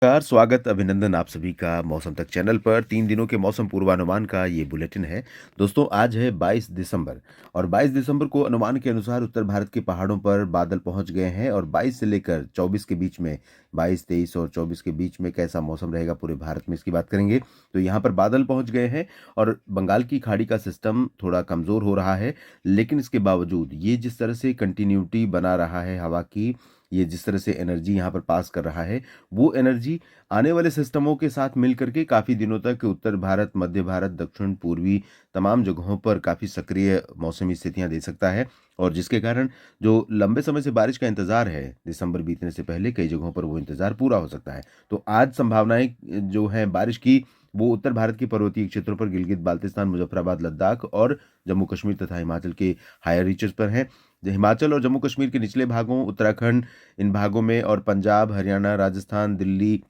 नमस्कार, स्वागत, अभिनंदन आप सभी का मौसम तक चैनल पर 3 दिनों के मौसम पूर्वानुमान का ये बुलेटिन है। दोस्तों आज है 22 दिसंबर और 22 दिसंबर को अनुमान के अनुसार उत्तर भारत के पहाड़ों पर बादल पहुंच गए हैं और 22 से लेकर 24 के बीच में 22, 23 और 24 के बीच में कैसा मौसम रहेगा पूरे भारत में इसकी बात करेंगे। तो यहाँ पर बादल पहुंच गए हैं और बंगाल की खाड़ी का सिस्टम थोड़ा कमज़ोर हो रहा है, लेकिन इसके बावजूद ये जिस तरह से कंटिन्यूटी बना रहा है हवा की, ये जिस तरह से एनर्जी यहाँ पर पास कर रहा है, वो एनर्जी आने वाले सिस्टमों के साथ मिल करके काफ़ी दिनों तक उत्तर भारत, मध्य भारत, दक्षिण पूर्वी तमाम जगहों पर काफ़ी सक्रिय मौसमी स्थितियाँ दे सकता है और जिसके कारण जो लंबे समय से बारिश का इंतज़ार है, दिसंबर बीतने से पहले कई जगहों पर वो इंतज़ार पूरा हो सकता है। तो आज संभावनाएँ जो हैं बारिश की, वो उत्तर भारत के पर्वतीय क्षेत्रों पर गिलगित-बाल्टिस्तान, मुज़फ़्फ़राबाद, लद्दाख और जम्मू-कश्मीर तथा हिमाचल के हायर रीचेज़ पर हैं। हिमाचल और जम्मू-कश्मीर के निचले भागों, उत्तराखंड इन भागों में और पंजाब, हरियाणा, राजस्थान, दिल्ली,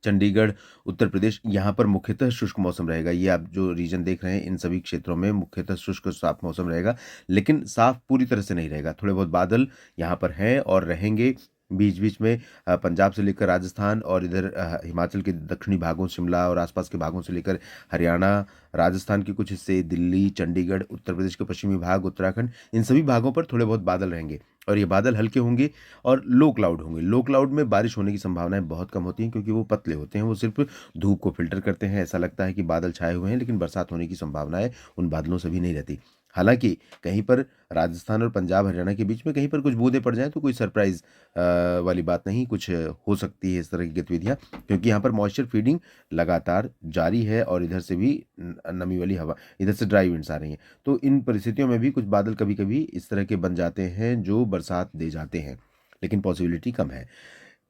चंडीगढ़, उत्तर प्रदेश यहाँ पर मुख्यतः शुष्क मौसम रहेगा। ये आप जो रीजन देख रहे हैं इन सभी क्षेत्रों में मुख्यतः शुष्क और साफ मौसम रहेगा, लेकिन साफ पूरी तरह से नहीं रहेगा। थोड़े बहुत बादल यहाँ पर हैं और रहेंगे। बीच-बीच में पंजाब से लेकर राजस्थान और इधर हिमाचल के दक्षिणी भागों, शिमला और आसपास के भागों से लेकर हरियाणा, राजस्थान के कुछ हिस्से, दिल्ली, चंडीगढ़, उत्तर प्रदेश के पश्चिमी भाग, उत्तराखंड, इन सभी भागों पर थोड़े बहुत बादल रहेंगे और ये बादल हल्के होंगे और लो क्लाउड होंगे। लो क्लाउड में बारिश होने की संभावनाएँ बहुत कम होती हैं क्योंकि वो पतले होते हैं, वो सिर्फ़ धूप को फ़िल्टर करते हैं। ऐसा लगता है कि बादल छाए हुए हैं, लेकिन बरसात होने की संभावनाएँ उन बादलों से भी नहीं रहती। हालाँकि कहीं पर राजस्थान और पंजाब, हरियाणा के बीच में कहीं पर कुछ बूँदें पड़ जाएँ तो कोई सरप्राइज़ वाली बात नहीं, कुछ हो सकती है इस तरह की गतिविधियाँ क्योंकि यहाँ पर मॉइस्चर फीडिंग लगातार जारी है और इधर से भी नमी वाली हवा, इधर से ड्राई विंड्स आ रही हैं। तो इन परिस्थितियों में भी कुछ बादल कभी-कभी इस तरह के बन जाते हैं जो बरसात दे जाते हैं, लेकिन पॉसिबिलिटी कम है।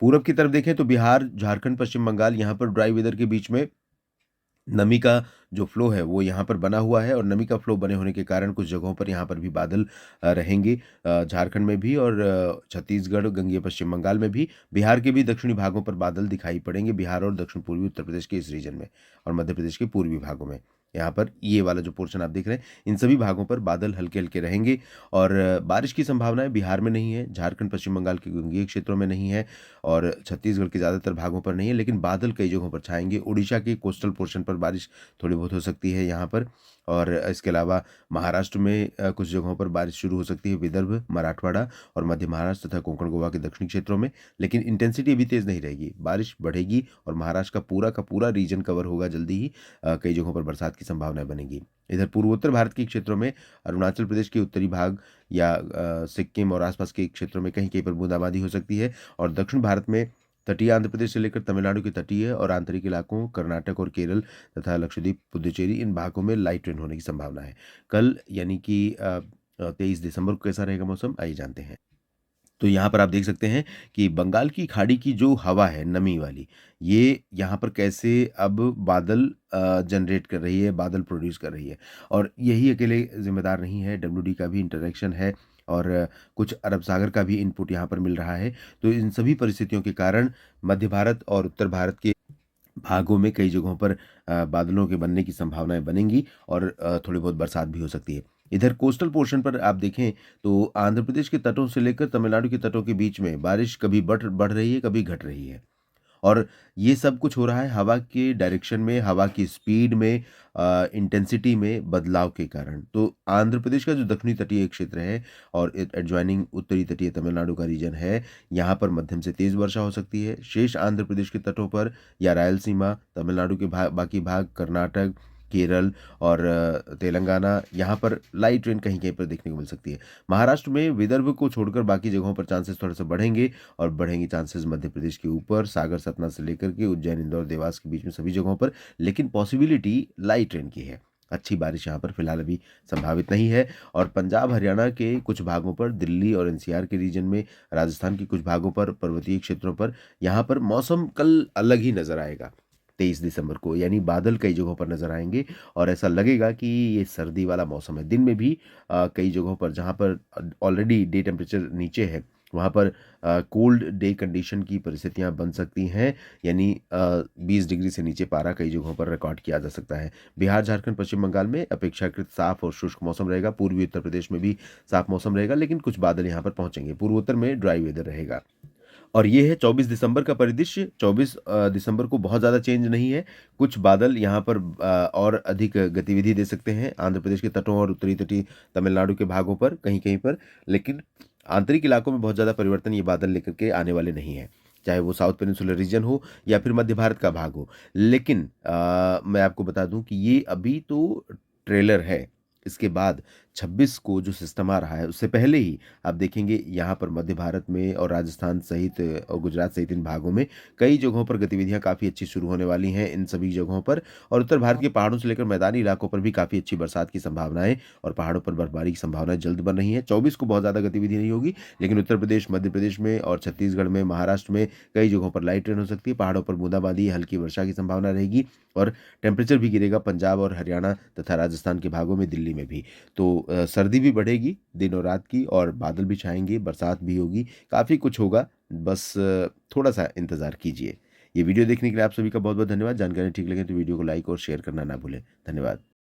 पूरब की तरफ देखें तो बिहार, झारखंड, पश्चिम बंगाल यहाँ पर ड्राई वेदर के बीच में नमी का जो फ्लो है वो यहाँ पर बना हुआ है और नमी का फ्लो बने होने के कारण कुछ जगहों पर यहाँ पर भी बादल रहेंगे। झारखंड में भी और छत्तीसगढ़, गंगेय पश्चिम बंगाल में भी, बिहार के भी दक्षिणी भागों पर बादल दिखाई पड़ेंगे, बिहार और दक्षिण पूर्वी उत्तर प्रदेश के इस रीजन में और मध्य प्रदेश के पूर्वी भागों में। यहाँ पर ये वाला जो पोर्शन आप देख रहे हैं, इन सभी भागों पर बादल हल्के-हल्के रहेंगे और बारिश की संभावनाएँ बिहार में नहीं है, झारखंड, पश्चिम बंगाल के गंगेय क्षेत्रों में नहीं है और छत्तीसगढ़ के ज़्यादातर भागों पर नहीं है, लेकिन बादल कई जगहों पर छाएँगे। ओडिशा के कोस्टल पोर्शन पर बारिश थोड़ी बहुत हो सकती है यहाँ पर और इसके अलावा महाराष्ट्र में कुछ जगहों पर बारिश शुरू हो सकती है, विदर्भ, मराठवाड़ा और मध्य महाराष्ट्र तथा कोंकण गोवा के दक्षिणी क्षेत्रों में, लेकिन इंटेंसिटी अभी तेज़ नहीं रहेगी। बारिश बढ़ेगी और महाराष्ट्र का पूरा रीजन कवर होगा जल्दी ही। कई जगहों पर बरसात की संभावनाएँ बनेगी। इधर पूर्वोत्तर भारत के क्षेत्रों में अरुणाचल प्रदेश के उत्तरी भाग या सिक्किम और आसपास के क्षेत्रों में कहीं-कहीं पर बूंदाबांदी हो सकती है और दक्षिण भारत में तटीय आंध्र प्रदेश से लेकर तमिलनाडु के तटीय और आंतरिक इलाकों, कर्नाटक और केरल तथा लक्षद्वीप, पुडुचेरी इन भागों में लाइट रेन होने की संभावना है। कल यानी कि 23 दिसंबर को कैसा रहेगा मौसम आइए जानते हैं। तो यहाँ पर आप देख सकते हैं कि बंगाल की खाड़ी की जो हवा है नमी वाली, ये यहाँ पर कैसे अब बादल जनरेट कर रही है, बादल प्रोड्यूस कर रही है और यही अकेले ज़िम्मेदार नहीं है, डब्ल्यूडी का भी इंटरैक्शन है और कुछ अरब सागर का भी इनपुट यहाँ पर मिल रहा है। तो इन सभी परिस्थितियों के कारण मध्य भारत और उत्तर भारत के भागों में कई जगहों पर बादलों के बनने की संभावनाएँ बनेंगी और थोड़ी बहुत बरसात भी हो सकती है। इधर कोस्टल पोर्शन पर आप देखें तो आंध्र प्रदेश के तटों से लेकर तमिलनाडु के तटों के बीच में बारिश कभी बढ़ रही है, कभी घट रही है। और ये सब कुछ हो रहा है हवा के डायरेक्शन में, हवा की स्पीड में इंटेंसिटी में बदलाव के कारण। तो आंध्र प्रदेश का जो दक्षिणी तटीय क्षेत्र है और एडजॉइनिंग उत्तरी तटीय तमिलनाडु का रीजन है, यहाँ पर मध्यम से तेज़ वर्षा हो सकती है। शेष आंध्र प्रदेश के तटों पर या रायलसीमा, तमिलनाडु के बाकी भाग, कर्नाटक, केरल और तेलंगाना यहाँ पर लाइट रेन कहीं-कहीं पर देखने को मिल सकती है। महाराष्ट्र में विदर्भ को छोड़कर बाकी जगहों पर चांसेस थोड़े-से बढ़ेंगे और बढ़ेंगे चांसेस मध्य प्रदेश के ऊपर, सागर, सतना से लेकर के उज्जैन, इंदौर, देवास के बीच में सभी जगहों पर, लेकिन पॉसिबिलिटी लाइट रेन की है। अच्छी बारिश यहाँ पर फिलहाल अभी संभावित नहीं है और पंजाब, हरियाणा के कुछ भागों पर, दिल्ली और एनसीआर के रीजन में, राजस्थान के कुछ भागों पर, पर्वतीय क्षेत्रों पर, यहाँ पर मौसम कल अलग ही नज़र आएगा। 23 दिसंबर को यानी बादल कई जगहों पर नज़र आएँगे और ऐसा लगेगा कि ये सर्दी वाला मौसम है। दिन में भी कई जगहों पर जहाँ पर ऑलरेडी डे टेम्परेचर नीचे है, वहाँ पर कोल्ड डे कंडीशन की परिस्थितियाँ बन सकती हैं, यानी 20 डिग्री से नीचे पारा कई जगहों पर रिकॉर्ड किया जा सकता है। बिहार, झारखंड, पश्चिम बंगाल में अपेक्षाकृत साफ और शुष्क मौसम रहेगा। पूर्वी उत्तर प्रदेश में भी साफ मौसम रहेगा, लेकिन कुछ बादल यहाँ पर पहुँचेंगे। पूर्वोत्तर में ड्राई वेदर रहेगा। और ये है 24 दिसंबर का परिदृश्य। 24 दिसंबर को बहुत ज़्यादा चेंज नहीं है। कुछ बादल यहाँ पर और अधिक गतिविधि दे सकते हैं आंध्र प्रदेश के तटों और उत्तरी तटीय तमिलनाडु के भागों पर कहीं-कहीं पर। लेकिन आंतरिक इलाकों में बहुत ज़्यादा परिवर्तन ये बादल लेकर के आने वाले नहीं हैं। चाहे वो साउथ पेनिनसुलर रीजन हो या फिर मध्य भारत का भाग हो। लेकिन मैं आपको बता दूँ कि ये अभी तो ट्रेलर है। इसके बाद 26 को जो सिस्टम आ रहा है, उससे पहले ही आप देखेंगे यहाँ पर मध्य भारत में और राजस्थान सहित और गुजरात सहित इन भागों में कई जगहों पर गतिविधियाँ काफ़ी अच्छी शुरू होने वाली हैं इन सभी जगहों पर। और उत्तर भारत के पहाड़ों से लेकर मैदानी इलाकों पर भी काफ़ी अच्छी बरसात की संभावनाएँ और पहाड़ों पर बर्फबारी की संभावनाएँ जल्द बन रही हैं। 24 को बहुत ज़्यादा गतिविधि नहीं होगी, लेकिन उत्तर प्रदेश, मध्य प्रदेश में और छत्तीसगढ़ में, महाराष्ट्र में कई जगहों पर लाइट रेन हो सकती है। पहाड़ों पर बूंदाबांदी, हल्की वर्षा की संभावना रहेगी और टेम्परेचर भी गिरेगा पंजाब और हरियाणा तथा राजस्थान के भागों में, दिल्ली में भी। तो सर्दी भी बढ़ेगी दिन और रात की, और बादल भी छाएँगे, बरसात भी होगी, काफ़ी कुछ होगा। बस थोड़ा-सा इंतज़ार कीजिए। ये वीडियो देखने के लिए आप सभी का बहुत-बहुत धन्यवाद। जानकारी ठीक लगे तो वीडियो को लाइक और शेयर करना ना भूलें। धन्यवाद।